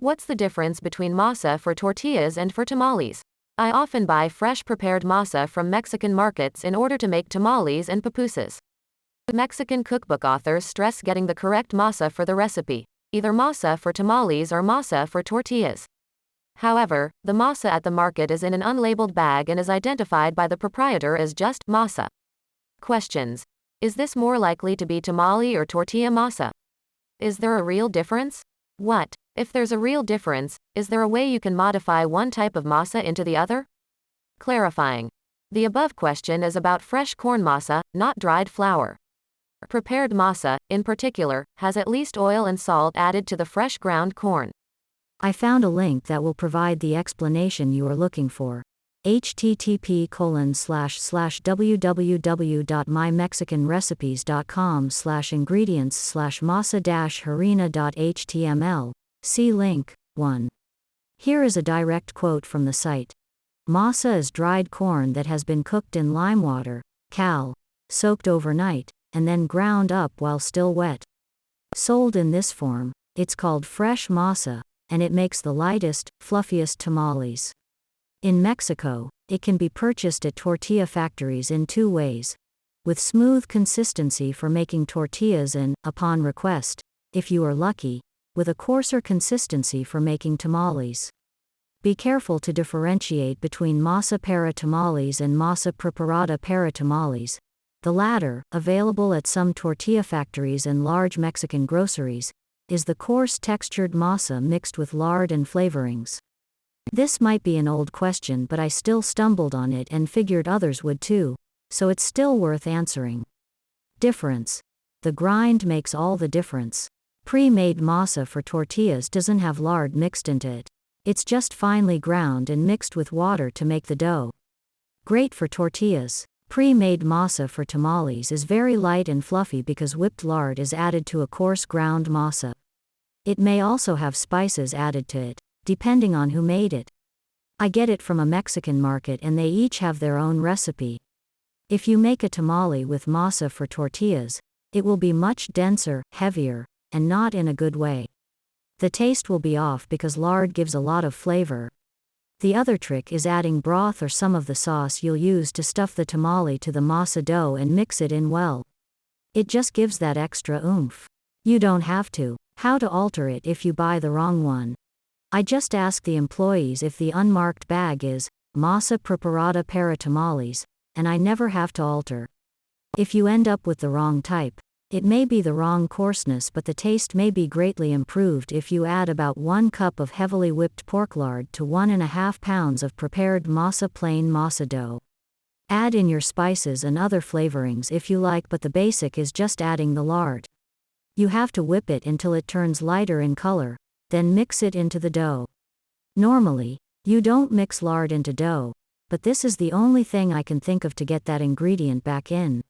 What's the difference between masa for tortillas and for tamales? I often buy fresh prepared masa from Mexican markets in order to make tamales and pupusas. Mexican cookbook authors stress getting the correct masa for the recipe, either masa for tamales or masa for tortillas. However, the masa at the market is in an unlabeled bag and is identified by the proprietor as just masa. Questions. Is this more likely to be tamale or tortilla masa? Is there a real difference? What, if there's a real difference, is there a way you can modify one type of masa into the other? Clarifying. The above question is about fresh corn masa, not dried flour. Prepared masa, in particular, has at least oil and salt added to the fresh ground corn. I found a link that will provide the explanation you are looking for. http://www.mymexicanrecipes.com/ingredients/masa-harina.html. See link 1. Here is a direct quote from the site. Masa is dried corn that has been cooked in lime water, cal, soaked overnight, and then ground up while still wet. Sold in this form, it's called fresh masa, and it makes the lightest, fluffiest tamales. In Mexico, it can be purchased at tortilla factories in two ways. With smooth consistency for making tortillas and, upon request, if you are lucky, with a coarser consistency for making tamales. Be careful to differentiate between masa para tamales and masa preparada para tamales. The latter, available at some tortilla factories and large Mexican groceries, is the coarse textured masa mixed with lard and flavorings. This might be an old question, but I still stumbled on it and figured others would too, so it's still worth answering. Difference. The grind makes all the difference. Pre-made masa for tortillas doesn't have lard mixed into it. It's just finely ground and mixed with water to make the dough. Great for tortillas. Pre-made masa for tamales is very light and fluffy because whipped lard is added to a coarse ground masa. It may also have spices added to it, depending on who made it. I get it from a Mexican market and they each have their own recipe. If you make a tamale with masa for tortillas, it will be much denser, heavier, and not in a good way. The taste will be off because lard gives a lot of flavor. The other trick is adding broth or some of the sauce you'll use to stuff the tamale to the masa dough and mix it in well. It just gives that extra oomph. You don't have to. How to alter it if you buy the wrong one? I just ask the employees if the unmarked bag is masa preparada para tamales, and I never have to alter. If you end up with the wrong type, it may be the wrong coarseness, but the taste may be greatly improved if you add about 1 cup of heavily whipped pork lard to 1.5 pounds of prepared masa plain masa dough. Add in your spices and other flavorings if you like, but the basic is just adding the lard. You have to whip it until it turns lighter in color, then mix it into the dough. Normally, you don't mix lard into dough, but this is the only thing I can think of to get that ingredient back in.